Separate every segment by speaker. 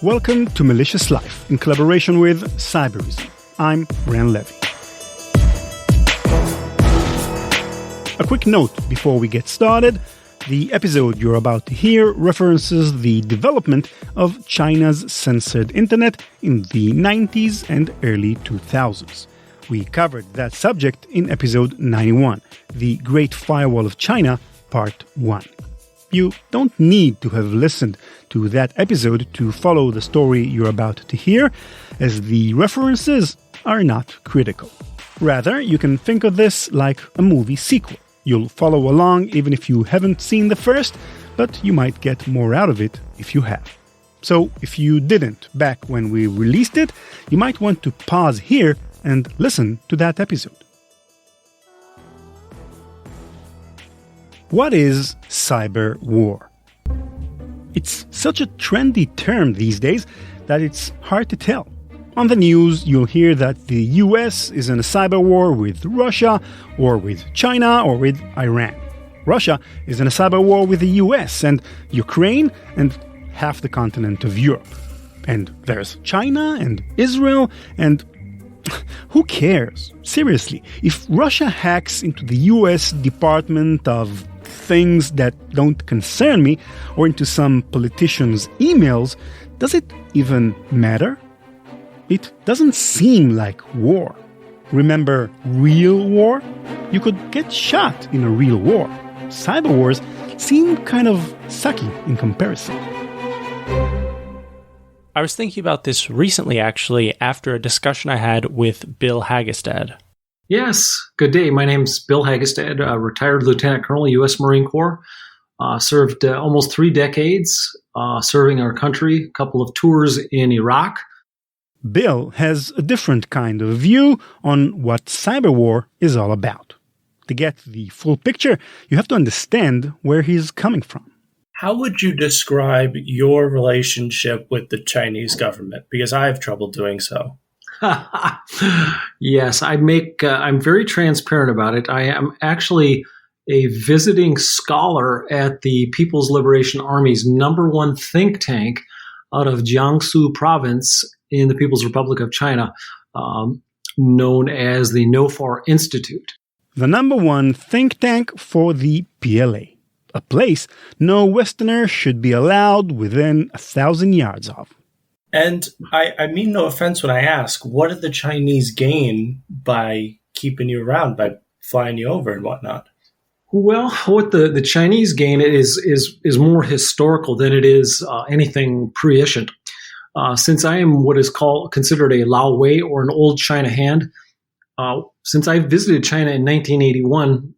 Speaker 1: Welcome to Malicious Life in collaboration with Cyberism. I'm Ran Levy. A quick note before we get started. The episode you're about to hear references the development of China's censored internet in the 90s and early 2000s. We covered that subject in episode 91, The Great Firewall of China, Part 1. You don't need to have listened to that episode to follow the story you're about to hear, as the references are not critical. Rather, you can think of this like a movie sequel. You'll follow along even if you haven't seen the first, but you might get more out of it if you have. So if you didn't back when we released it, you might want to pause here and listen to that episode. What is cyber war? It's such a trendy term these days that it's hard to tell. On the news, you'll hear that the US is in a cyber war with Russia, or with China, or with Iran. Russia is in a cyber war with the US and Ukraine and half the continent of Europe. And there's China and Israel and who cares? Seriously, if Russia hacks into the US Department of Things that don't concern me, or into some politician's emails, does it even matter? It doesn't seem like war. Remember real war? You could get shot in a real war. Cyber wars seem kind of sucky in comparison.
Speaker 2: I was thinking about this recently, actually, after a discussion I had with Bill Hagestad.
Speaker 3: Yes, good day. My name's Bill Hagestad, retired Lieutenant Colonel, U.S. Marine Corps. Served almost 3 decades serving our country, a couple of tours in Iraq.
Speaker 1: Bill has a different kind of view on what cyber war is all about. To get the full picture, you have to understand where he's coming from.
Speaker 4: How would you describe your relationship with the Chinese government? Because I have trouble doing so.
Speaker 3: Yes, I'm very transparent about it. I am actually a visiting scholar at the People's Liberation Army's #1 think tank out of Jiangsu province in the People's Republic of China, known as the NOFAR Institute.
Speaker 1: The #1 think tank for the PLA, a place no Westerner should be allowed within 1,000 yards of.
Speaker 4: And I mean no offense when I ask, what did the Chinese gain by keeping you around, by flying you over and whatnot?
Speaker 3: Well, what the Chinese gain is more historical than it is anything prescient. Since I am what is considered a Lao Wei, or an old China hand, since I visited China in 1981,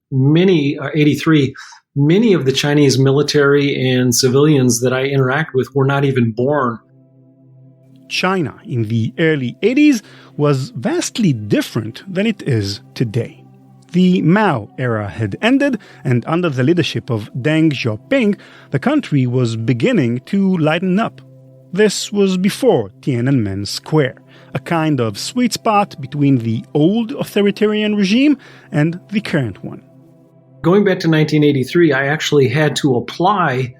Speaker 3: 83, many of the Chinese military and civilians that I interact with were not even born.
Speaker 1: China in the early 80s was vastly different than it is today. The Mao era had ended, and under the leadership of Deng Xiaoping, the country was beginning to lighten up. This was before Tiananmen Square, a kind of sweet spot between the old authoritarian regime and the current one.
Speaker 3: Going back to 1983, I actually had to apply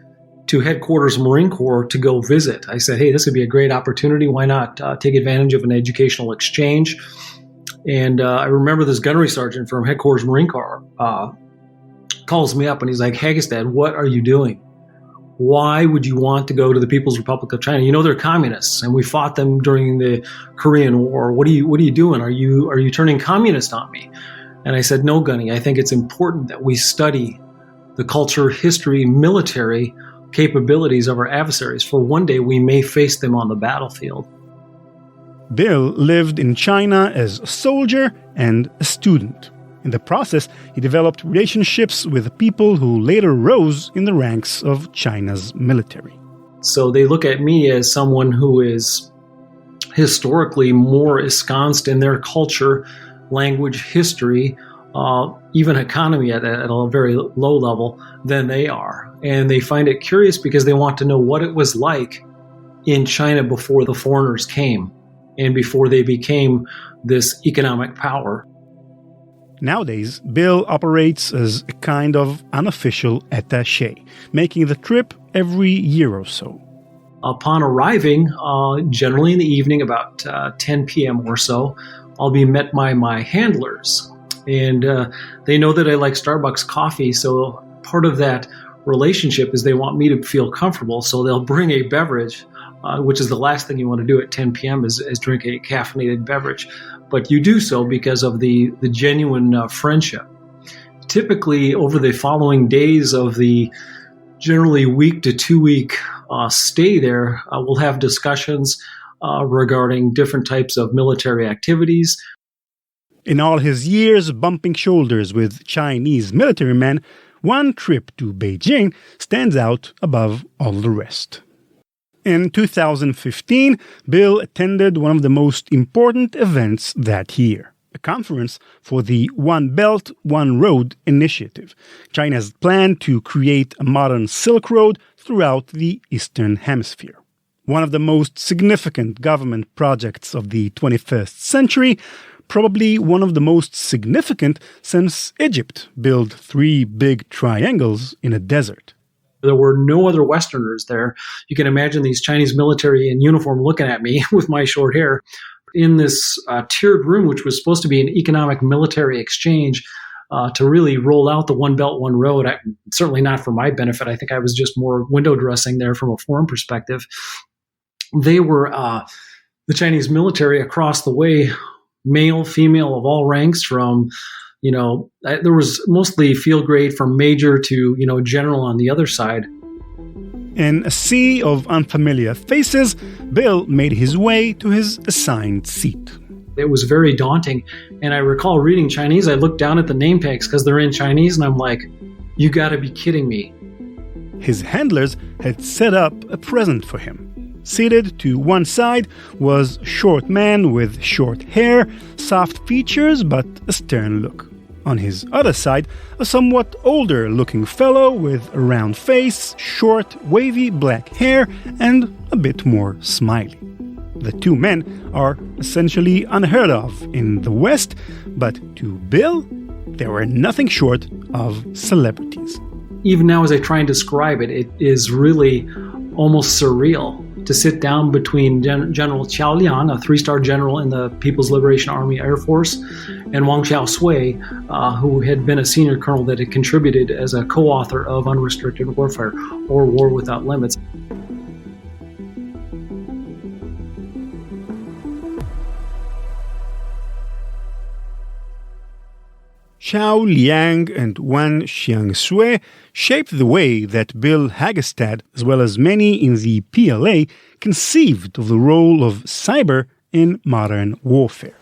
Speaker 3: to headquarters Marine Corps to go visit. I said, hey, this would be a great opportunity. Why not take advantage of an educational exchange? And I remember this gunnery sergeant from headquarters Marine Corps calls me up and he's like, Hagestad, what are you doing? Why would you want to go to the People's Republic of China? You know they're communists, and we fought them during the Korean War. What are you doing? Are you turning communist on me? And I said, no, Gunny, I think it's important that we study the culture, history, military capabilities of our adversaries, for one day we may face them on the battlefield.
Speaker 1: Bill lived in China as a soldier and a student. In the process, he developed relationships with people who later rose in the ranks of China's military.
Speaker 3: So they look at me as someone who is historically more ensconced in their culture, language, history, even economy at a very low level than they are. And they find it curious because they want to know what it was like in China before the foreigners came and before they became this economic power.
Speaker 1: Nowadays, Bill operates as a kind of unofficial attaché, making the trip every year or so.
Speaker 3: Upon arriving, generally in the evening, about 10 p.m. or so, I'll be met by my handlers. And they know that I like Starbucks coffee, so part of that relationship is they want me to feel comfortable, so they'll bring a beverage, which is the last thing you want to do at 10 p.m. is drink a caffeinated beverage. But you do so because of the genuine friendship. Typically, over the following days of the generally week to 2 week stay there, we'll have discussions regarding different types of military activities.
Speaker 1: In all his years bumping shoulders with Chinese military men, one trip to Beijing stands out above all the rest. In 2015, Bill attended one of the most important events that year, a conference for the One Belt, One Road initiative, China's plan to create a modern Silk Road throughout the Eastern Hemisphere. One of the most significant government projects of the 21st century, probably one of the most significant since Egypt built 3 big triangles in a desert.
Speaker 3: There were no other Westerners there. You can imagine these Chinese military in uniform looking at me with my short hair in this tiered room, which was supposed to be an economic military exchange to really roll out the One Belt, One Road. Certainly not for my benefit. I think I was just more window dressing there from a foreign perspective. They were the Chinese military across the way, male, female of all ranks from, there was mostly field grade from major to, general on the other side.
Speaker 1: In a sea of unfamiliar faces, Bill made his way to his assigned seat.
Speaker 3: It was very daunting. And I recall reading Chinese. I looked down at the name tags because they're in Chinese, and I'm like, you got to be kidding me.
Speaker 1: His handlers had set up a present for him. Seated to one side was a short man with short hair, soft features, but a stern look. On his other side, a somewhat older-looking fellow with a round face, short, wavy black hair, and a bit more smiley. The 2 men are essentially unheard of in the West, but to Bill, they were nothing short of celebrities.
Speaker 3: Even now, as I try and describe it, it is really almost surreal to sit down between General Qiao Liang, a 3-star general in the People's Liberation Army Air Force, and Wang Xiaosui, who had been a senior colonel that had contributed as a co-author of Unrestricted Warfare, or War Without Limits.
Speaker 1: Qiao Liang and Wang Xiaosui shaped the way that Bill Hagestad, as well as many in the PLA, conceived of the role of cyber in modern warfare.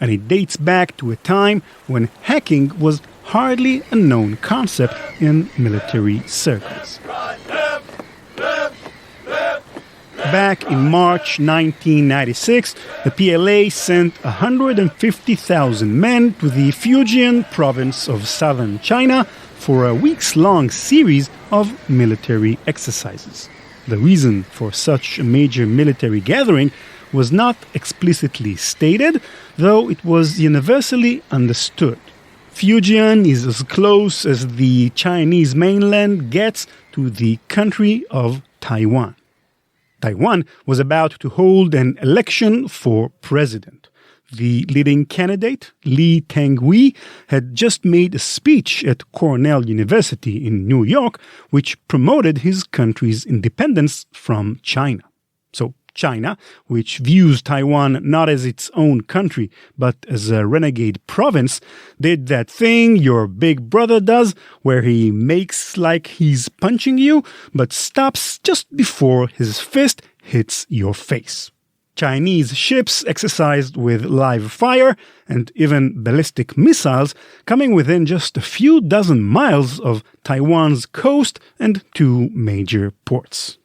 Speaker 1: And it dates back to a time when hacking was hardly a known concept in military circles. Back in March 1996, the PLA sent 150,000 men to the Fujian province of southern China for a weeks-long series of military exercises. The reason for such a major military gathering was not explicitly stated, though it was universally understood. Fujian is as close as the Chinese mainland gets to the country of Taiwan. Taiwan was about to hold an election for president. The leading candidate, Lee Teng-hui, had just made a speech at Cornell University in New York, which promoted his country's independence from China. So China, which views Taiwan not as its own country, but as a renegade province, did that thing your big brother does, where he makes like he's punching you, but stops just before his fist hits your face. Chinese ships exercised with live fire and even ballistic missiles coming within just a few dozen miles of Taiwan's coast and 2 major ports.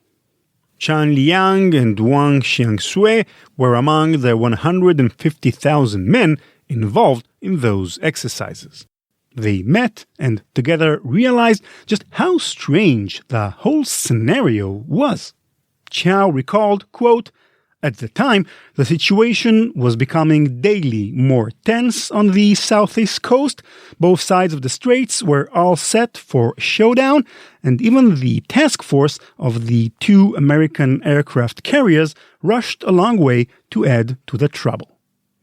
Speaker 1: Qiao Liang and Wang Xiaosui were among the 150,000 men involved in those exercises. They met and together realized just how strange the whole scenario was. Qiao recalled, quote, At the time, the situation was becoming daily more tense on the southeast coast. Both sides of the straits were all set for showdown, and even the task force of the two American aircraft carriers rushed a long way to add to the trouble.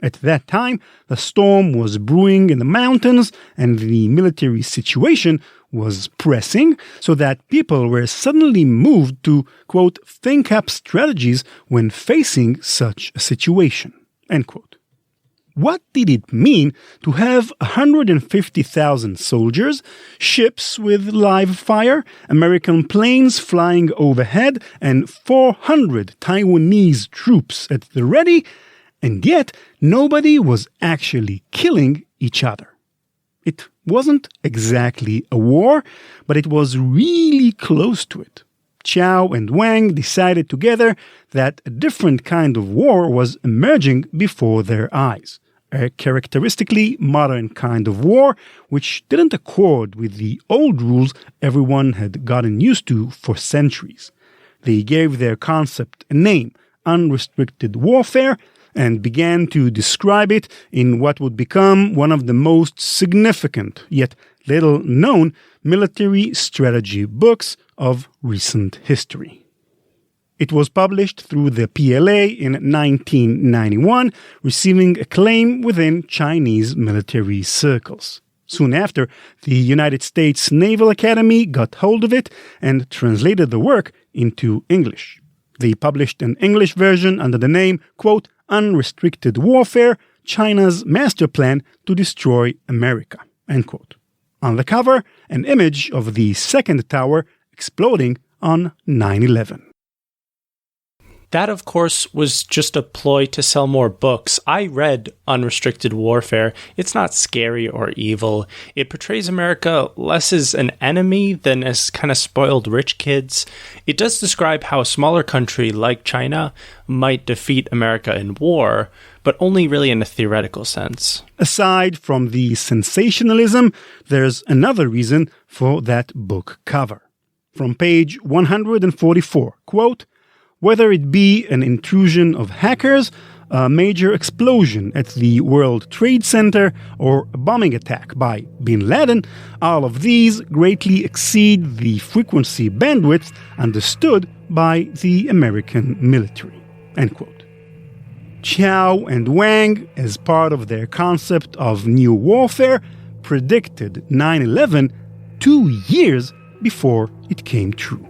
Speaker 1: At that time, the storm was brewing in the mountains, and the military situation was pressing, so that people were suddenly moved to, quote, think up strategies when facing such a situation, end quote. What did it mean to have 150,000 soldiers, ships with live fire, American planes flying overhead, and 400 Taiwanese troops at the ready, and yet nobody was actually killing each other? It wasn't exactly a war, but it was really close to it. Chiao and Wang decided together that a different kind of war was emerging before their eyes. A characteristically modern kind of war, which didn't accord with the old rules everyone had gotten used to for centuries. They gave their concept a name, unrestricted warfare, and began to describe it in what would become one of the most significant, yet little-known, military strategy books of recent history. It was published through the PLA in 1991, receiving acclaim within Chinese military circles. Soon after, the United States Naval Academy got hold of it and translated the work into English. They published an English version under the name, quote, Unrestricted Warfare, China's Master Plan to Destroy America, end quote. On the cover, an image of the second tower exploding on 9/11.
Speaker 2: That, of course, was just a ploy to sell more books. I read Unrestricted Warfare. It's not scary or evil. It portrays America less as an enemy than as kind of spoiled rich kids. It does describe how a smaller country like China might defeat America in war, but only really in a theoretical sense.
Speaker 1: Aside from the sensationalism, there's another reason for that book cover. From page 144, quote, whether it be an intrusion of hackers, a major explosion at the World Trade Center, or a bombing attack by bin Laden, all of these greatly exceed the frequency bandwidth understood by the American military, end quote. Chiao and Wang, as part of their concept of new warfare, predicted 9/11 2 years before it came true.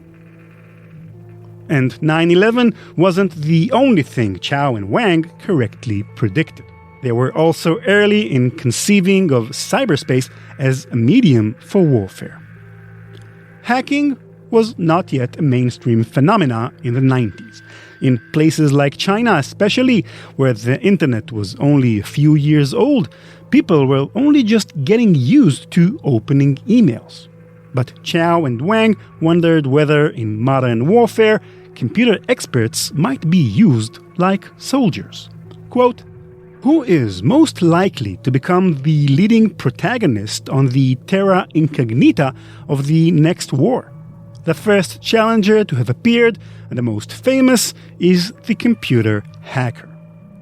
Speaker 1: And 9/11 wasn't the only thing Chiao and Wang correctly predicted. They were also early in conceiving of cyberspace as a medium for warfare. Hacking was not yet a mainstream phenomena in the 90s. In places like China especially, where the internet was only a few years old, people were only just getting used to opening emails. But Chiao and Wang wondered whether in modern warfare, computer experts might be used like soldiers. Quote, who is most likely to become the leading protagonist on the terra incognita of the next war? The first challenger to have appeared, and the most famous, is the computer hacker.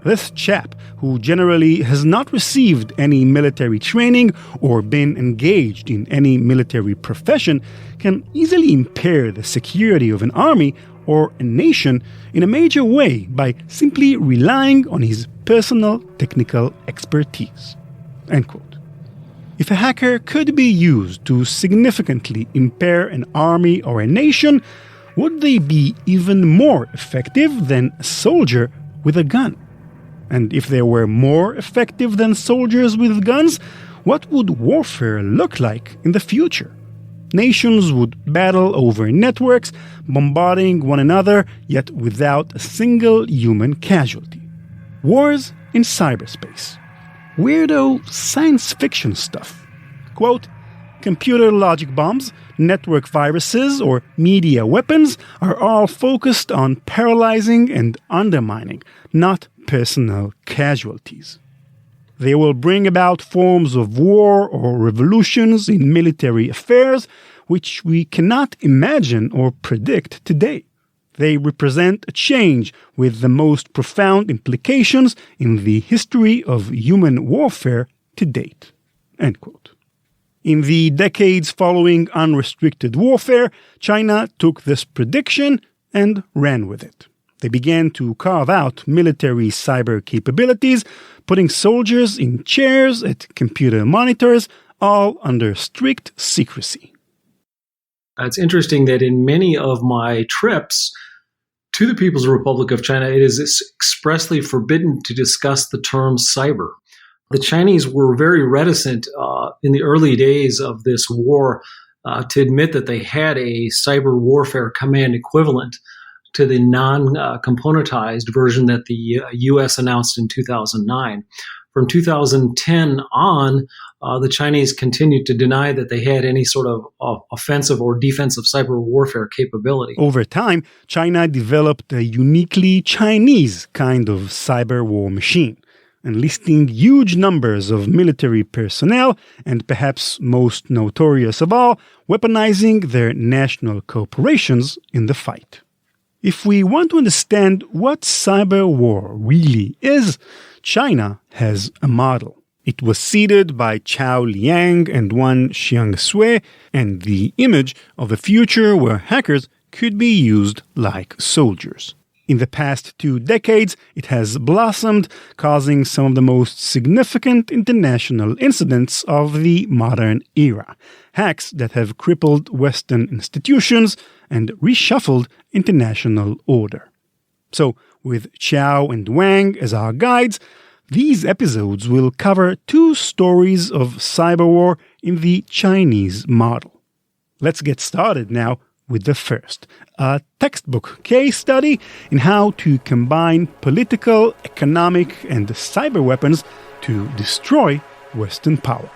Speaker 1: This chap, who generally has not received any military training or been engaged in any military profession, can easily impair the security of an army or a nation in a major way by simply relying on his personal technical expertise. End quote. If a hacker could be used to significantly impair an army or a nation, would they be even more effective than a soldier with a gun? And if they were more effective than soldiers with guns, what would warfare look like in the future? Nations would battle over networks, bombarding one another, yet without a single human casualty. Wars in cyberspace. Weirdo science fiction stuff. Quote, computer logic bombs, network viruses, or media weapons are all focused on paralyzing and undermining, not personal casualties. They will bring about forms of war or revolutions in military affairs which we cannot imagine or predict today. They represent a change with the most profound implications in the history of human warfare to date." End quote. In the decades following unrestricted warfare, China took this prediction and ran with it. They began to carve out military cyber capabilities, putting soldiers in chairs at computer monitors, all under strict secrecy.
Speaker 3: It's interesting that in many of my trips to the People's Republic of China, it is expressly forbidden to discuss the term cyber. The Chinese were very reticent in the early days of this war to admit that they had a cyber warfare command equivalent to the non-componentized version that the U.S. announced in 2009. From 2010 on, the Chinese continued to deny that they had any sort of offensive or defensive cyber warfare capability.
Speaker 1: Over time, China developed a uniquely Chinese kind of cyber war machine, enlisting huge numbers of military personnel and, perhaps most notorious of all, weaponizing their national corporations in the fight. If we want to understand what cyber war really is, China has a model. It was seeded by Chao Liang and Wan Xiangsui, and the image of a future where hackers could be used like soldiers. In the past 2 decades, it has blossomed, causing some of the most significant international incidents of the modern era. Hacks that have crippled Western institutions and reshuffled international order. So, with Chao and Wang as our guides, these episodes will cover 2 stories of cyber war in the Chinese model. Let's get started now with the first, a textbook case study in how to combine political, economic, and cyber weapons to destroy Western power.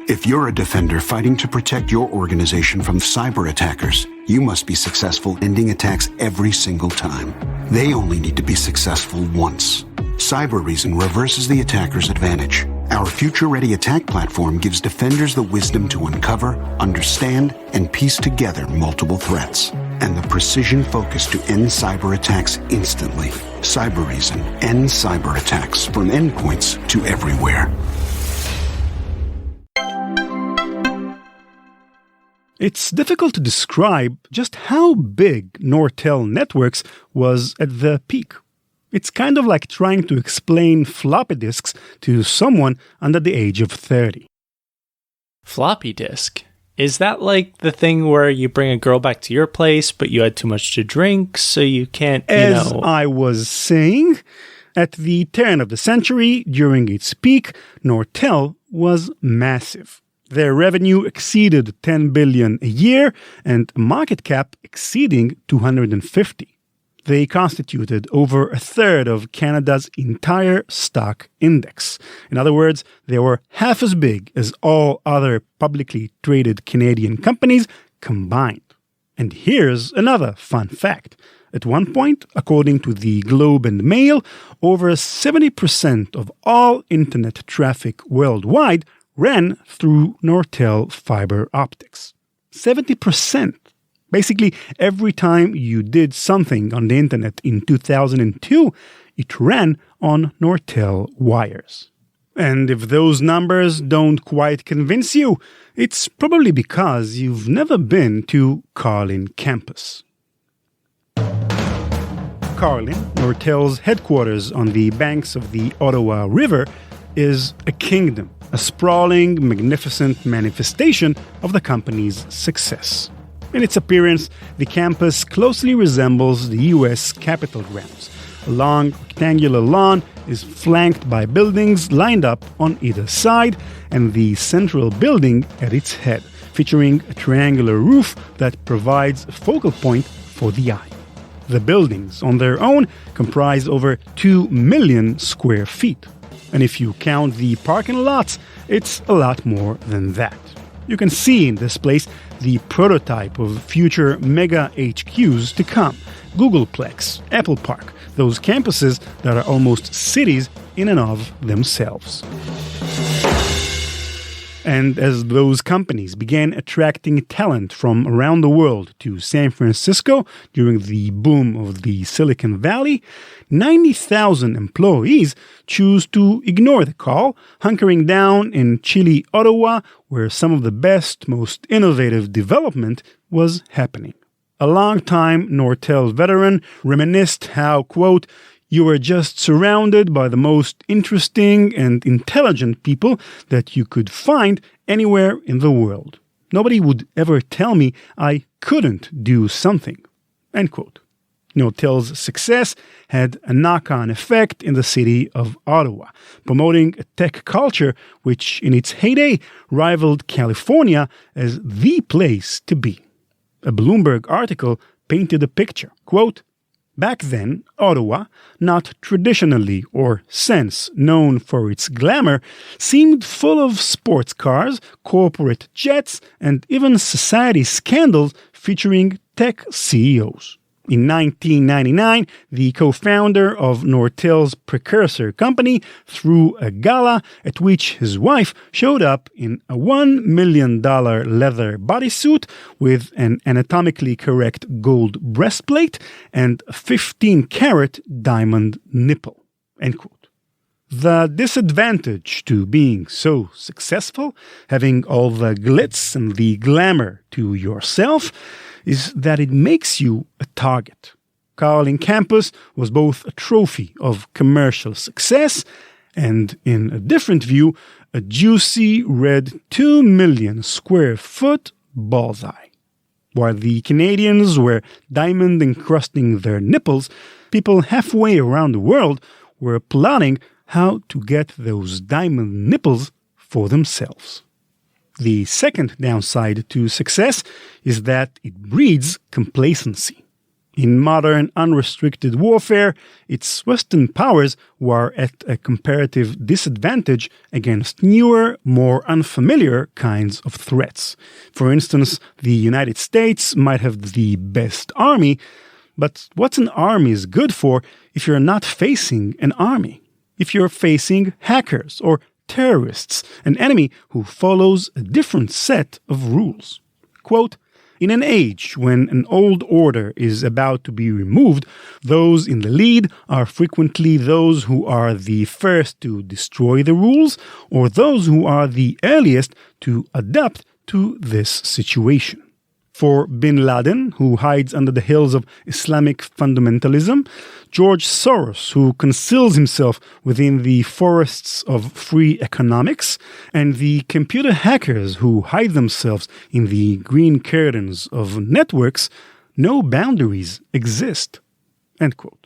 Speaker 5: If you're a defender fighting to protect your organization from cyber attackers, you must be successful ending attacks every single time. They only need to be successful once. Cybereason reverses the attacker's advantage. Our future-ready attack platform gives defenders the wisdom to uncover, understand, and piece together multiple threats, and the precision focus to end cyber attacks instantly. Cybereason ends cyber attacks from endpoints to everywhere.
Speaker 1: It's difficult to describe just how big Nortel Networks was at the peak. It's kind of like trying to explain floppy disks to someone under the age of 30.
Speaker 2: Floppy disk? Is that like the thing where you bring a girl back to your place, but you had too much to drink, so you can't,
Speaker 1: As I was saying, at the turn of the century, during its peak, Nortel was massive. Their revenue exceeded $10 billion a year and market cap exceeding $250. They constituted over a third of Canada's entire stock index. In other words, they were half as big as all other publicly traded Canadian companies combined. And here's another fun fact. At one point, according to the Globe and Mail, over 70% of all internet traffic worldwide ran through Nortel fiber optics. 70%. Basically, every time you did something on the internet in 2002, it ran on Nortel wires. And if those numbers don't quite convince you, it's probably because you've never been to Carlin campus. Carlin, Nortel's headquarters on the banks of the Ottawa River, is a kingdom, a sprawling, magnificent manifestation of the company's success. In its appearance, the campus closely resembles the U.S. Capitol grounds. A long, rectangular lawn is flanked by buildings lined up on either side, and the central building at its head, featuring a triangular roof that provides a focal point for the eye. The buildings, on their own, comprise over 2 million square feet. And if you count the parking lots, it's a lot more than that. You can see in this place the prototype of future mega HQs to come. Googleplex, Apple Park, those campuses that are almost cities in and of themselves. And as those companies began attracting talent from around the world to San Francisco during the boom of the Silicon Valley, 90,000 employees choose to ignore the call, hunkering down in chilly Ottawa, where some of the best, most innovative development was happening. A longtime Nortel veteran reminisced how, quote, "You were just surrounded by the most interesting and intelligent people that you could find anywhere in the world. Nobody would ever tell me I couldn't do something." End quote. Nortel's success had a knock-on effect in the city of Ottawa, promoting a tech culture which, in its heyday, rivaled California as the place to be. A Bloomberg article painted a picture, quote, "Back then, Ottawa, not traditionally or since known for its glamour, seemed full of sports cars, corporate jets, and even society scandals featuring tech CEOs." In 1999, the co-founder of Nortel's precursor company threw a gala at which his wife showed up in a $1 million leather bodysuit with an anatomically correct gold breastplate and a 15-carat diamond nipple. End quote. The disadvantage to being so successful, having all the glitz and the glamour to yourself, is that it makes you a target. Carling Campus was both a trophy of commercial success and, in a different view, a juicy red 2 million square foot bullseye. While the Canadians were diamond encrusting their nipples, people halfway around the world were plotting how to get those diamond nipples for themselves. The second downside to success is that it breeds complacency. In modern unrestricted warfare, it's Western powers who are at a comparative disadvantage against newer, more unfamiliar kinds of threats. For instance, the United States might have the best army, but what's an army good for if you're not facing an army? If you're facing hackers or terrorists, an enemy who follows a different set of rules. Quote, "In an age when an old order is about to be removed, those in the lead are frequently those who are the first to destroy the rules or those who are the earliest to adapt to this situation." For bin Laden, who hides under the hills of Islamic fundamentalism, George Soros, who conceals himself within the forests of free economics, and the computer hackers who hide themselves in the green curtains of networks, no boundaries exist. End quote.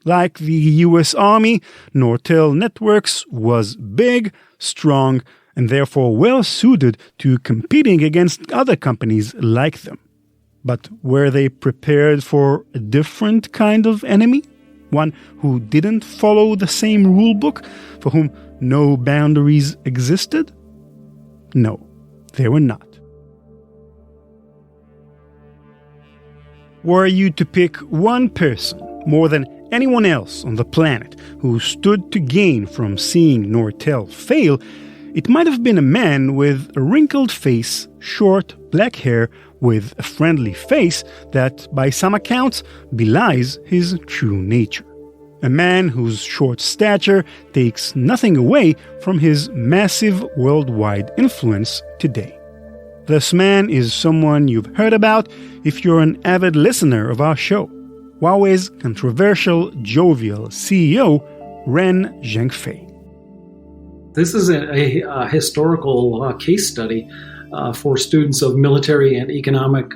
Speaker 1: Like the US Army, Nortel Networks was big, strong, and therefore well-suited to competing against other companies like them. But were they prepared for a different kind of enemy? One who didn't follow the same rulebook, for whom no boundaries existed? No, they were not. Were you to pick one person, more than anyone else on the planet, who stood to gain from seeing Nortel fail, it might have been a man with a wrinkled face, short black hair, with a friendly face that, by some accounts, belies his true nature. A man whose short stature takes nothing away from his massive worldwide influence today. This man is someone you've heard about if you're an avid listener of our show. Huawei's controversial, jovial CEO, Ren Zhengfei.
Speaker 3: This is a historical case study for students of military and economic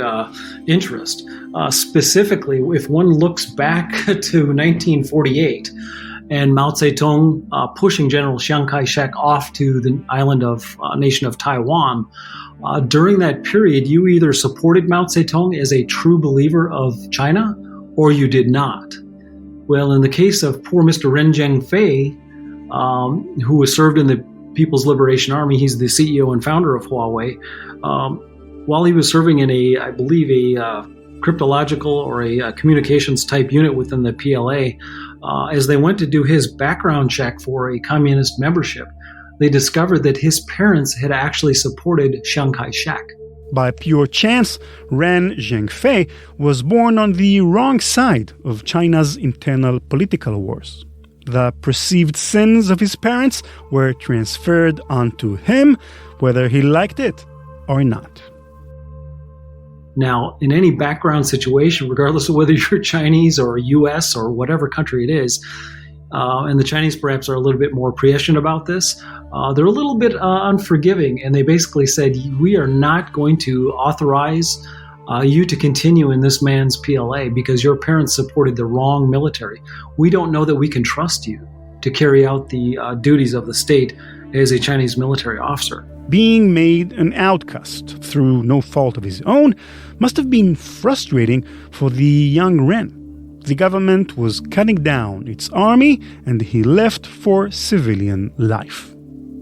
Speaker 3: interest. Specifically, if one looks back to 1948 and Mao Zedong pushing General Chiang Kai-shek off to the nation of Taiwan, during that period, you either supported Mao Zedong as a true believer of China or you did not. Well, in the case of poor Mr. Ren Zhengfei, who was served in the People's Liberation Army, he's the CEO and founder of Huawei. While he was serving in a cryptological or a communications type unit within the PLA, as they went to do his background check for a communist membership, they discovered that his parents had actually supported Chiang Kai-shek.
Speaker 1: By pure chance, Ren Zhengfei was born on the wrong side of China's internal political wars. The perceived sins of his parents were transferred onto him, whether he liked it or not.
Speaker 3: Now, in any background situation, regardless of whether you're Chinese or US or whatever country it is, and the Chinese perhaps are a little bit more prescient about this, they're a little bit unforgiving, and they basically said, we are not going to authorize you to continue in this man's PLA because your parents supported the wrong military. We don't know that we can trust you to carry out the duties of the state as a Chinese military officer.
Speaker 1: Being made an outcast through no fault of his own must have been frustrating for the young Ren. The government was cutting down its army, and he left for civilian life.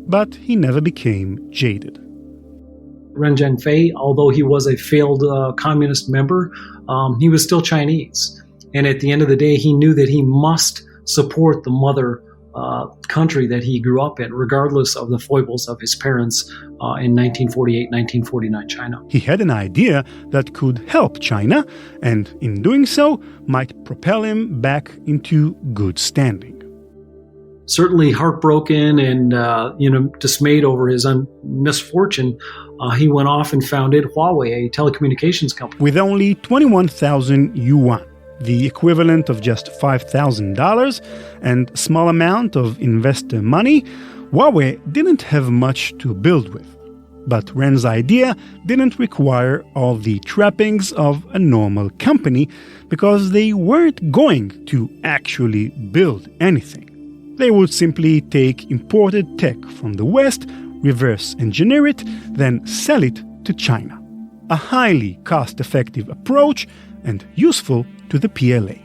Speaker 1: But he never became jaded.
Speaker 3: Ren Zhengfei, although he was a failed communist member, he was still Chinese. And at the end of the day, he knew that he must support the mother country that he grew up in, regardless of the foibles of his parents in 1948, 1949 China.
Speaker 1: He had an idea that could help China, and in doing so, might propel him back into good standing.
Speaker 3: Certainly heartbroken and dismayed over his misfortune, he went off and founded Huawei, a telecommunications company.
Speaker 1: With only 21,000 yuan, the equivalent of just $5,000, and a small amount of investor money, Huawei didn't have much to build with. But Ren's idea didn't require all the trappings of a normal company because they weren't going to actually build anything. They would simply take imported tech from the West, reverse engineer it, then sell it to China. A highly cost-effective approach and useful to the PLA.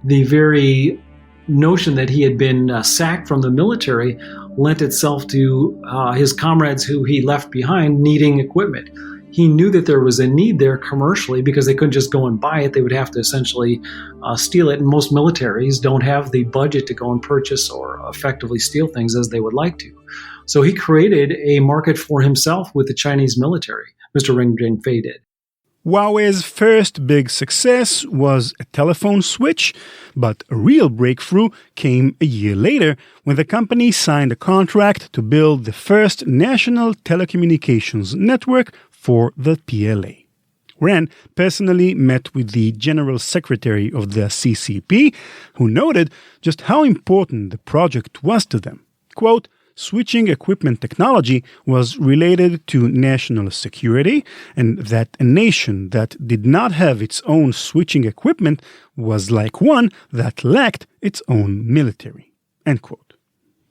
Speaker 3: The very notion that he had been sacked from the military lent itself to his comrades who he left behind needing equipment. He knew that there was a need there commercially because they couldn't just go and buy it. They would have to essentially steal it. And most militaries don't have the budget to go and purchase or effectively steal things as they would like to. So he created a market for himself with the Chinese military, Mr. Ren Zhengfei did.
Speaker 1: Huawei's first big success was a telephone switch, but a real breakthrough came a year later when the company signed a contract to build the first national telecommunications network for the PLA. Ren personally met with the General Secretary of the CCP, who noted just how important the project was to them. Quote, switching equipment technology was related to national security, and that a nation that did not have its own switching equipment was like one that lacked its own military. End quote.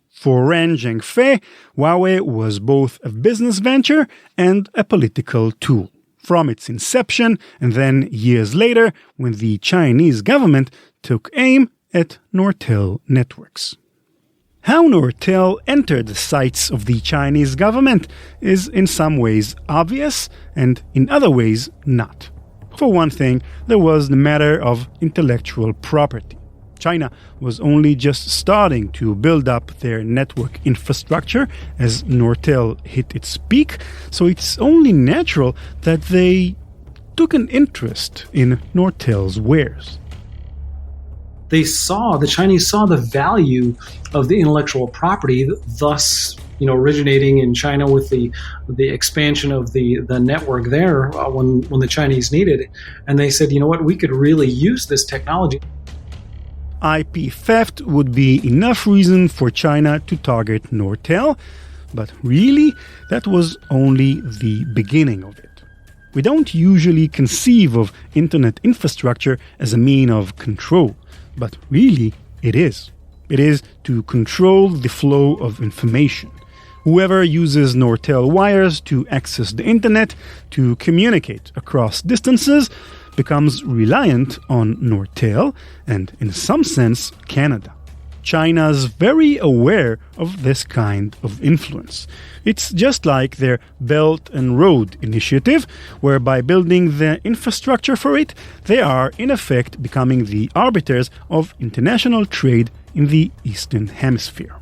Speaker 1: For Ren Zhengfei, Huawei was both a business venture and a political tool. From its inception, and then years later, when the Chinese government took aim at Nortel networks. How Nortel entered the sights of the Chinese government is in some ways obvious, and in other ways not. For one thing, there was the matter of intellectual property. China was only just starting to build up their network infrastructure as Nortel hit its peak, so it's only natural that they took an interest in Nortel's wares.
Speaker 3: The Chinese saw the value of the intellectual property, thus, originating in China with the expansion of the network there when the Chinese needed it. And they said, you know what, we could really use this technology.
Speaker 1: IP theft would be enough reason for China to target Nortel, but really, that was only the beginning of it. We don't usually conceive of internet infrastructure as a mean of control. But really, it is. It is to control the flow of information. Whoever uses Nortel wires to access the internet, to communicate across distances, becomes reliant on Nortel and, in some sense, Canada. China's very aware of this kind of influence. It's just like their Belt and Road Initiative, where by building the infrastructure for it, they are in effect becoming the arbiters of international trade in the Eastern Hemisphere.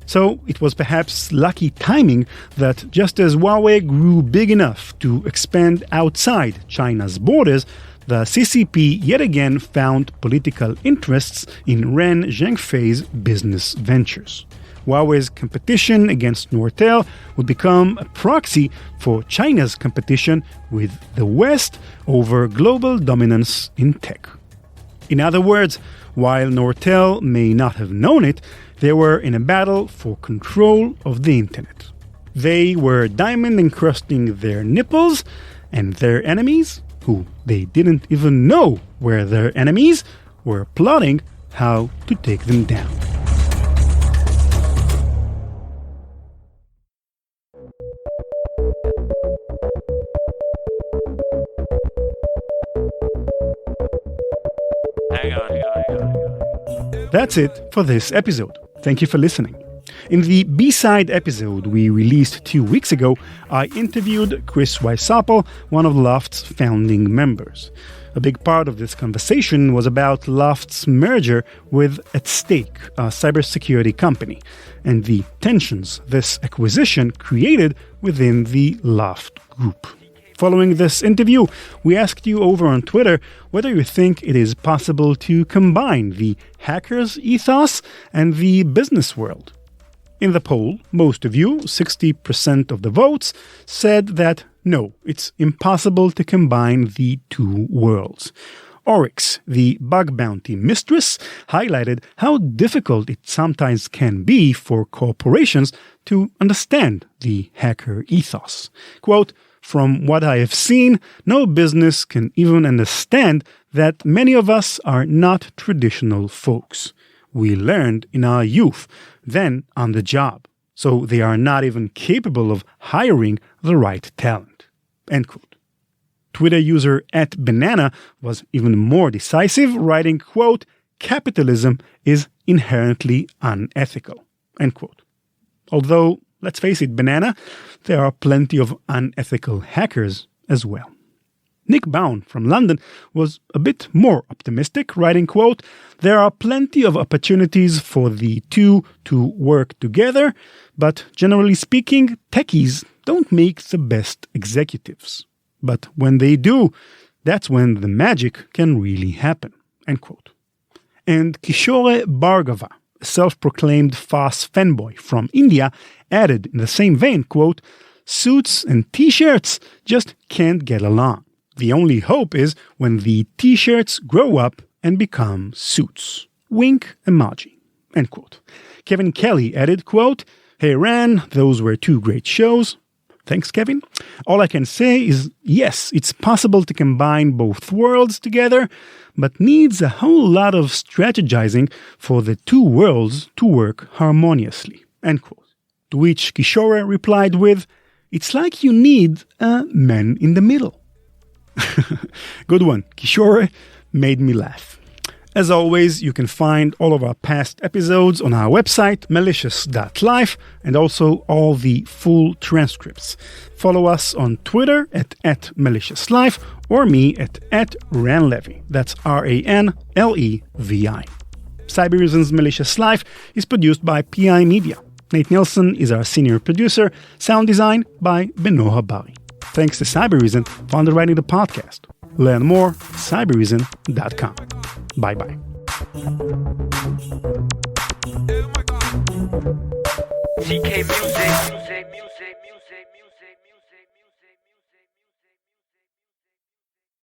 Speaker 1: So it was perhaps lucky timing that just as Huawei grew big enough to expand outside China's borders, the CCP yet again found political interests in Ren Zhengfei's business ventures. Huawei's competition against Nortel would become a proxy for China's competition with the West over global dominance in tech. In other words, while Nortel may not have known it, they were in a battle for control of the internet. They were diamond encrusting their nipples, and their enemies, who they didn't even know were their enemies, were plotting how to take them down. That's it for this episode. Thank you for listening. In the B-side episode we released 2 weeks ago, I interviewed Chris Weissappel, one of Loft's founding members. A big part of this conversation was about Loft's merger with At Stake, a cybersecurity company, and the tensions this acquisition created within the Loft group. Following this interview, we asked you over on Twitter whether you think it is possible to combine the hacker's ethos and the business world. In the poll, most of you, 60% of the votes, said that no, it's impossible to combine the two worlds. Oryx, the bug bounty mistress, highlighted how difficult it sometimes can be for corporations to understand the hacker ethos. Quote, "From what I have seen, no business can even understand that many of us are not traditional folks. We learned in our youth, then on the job, so they are not even capable of hiring the right talent." End quote. Twitter user @banana was even more decisive, writing, quote, "Capitalism is inherently unethical." End quote. Although, let's face it, Banana, there are plenty of unethical hackers as well. Nick Bown from London was a bit more optimistic, writing, quote, "There are plenty of opportunities for the two to work together, but generally speaking, techies don't make the best executives. But when they do, that's when the magic can really happen." End quote. And Kishore Bhargava, a self-proclaimed FOSS fanboy from India, added in the same vein, quote, "Suits and t-shirts just can't get along. The only hope is when the t-shirts grow up and become suits. Wink emoji." End quote. Kevin Kelly added, quote, "Hey Ran, those were 2 great shows." Thanks, Kevin. "All I can say is, yes, it's possible to combine both worlds together, but needs a whole lot of strategizing for the two worlds to work harmoniously." End quote. To which Kishore replied with, "It's like you need a man in the middle." Good one. Kishore made me laugh. As always, you can find all of our past episodes on our website, malicious.life, and also all the full transcripts. Follow us on Twitter at @maliciouslife or me at @ranlevy. That's RANLEVI. Cybereason's Malicious Life is produced by PI Media. Nate Nilsson is our senior producer. Sound design by Benoha Bari. Thanks to Cybereason for underwriting the podcast. Learn more at cybereason.com. Bye-bye.
Speaker 6: CK Music.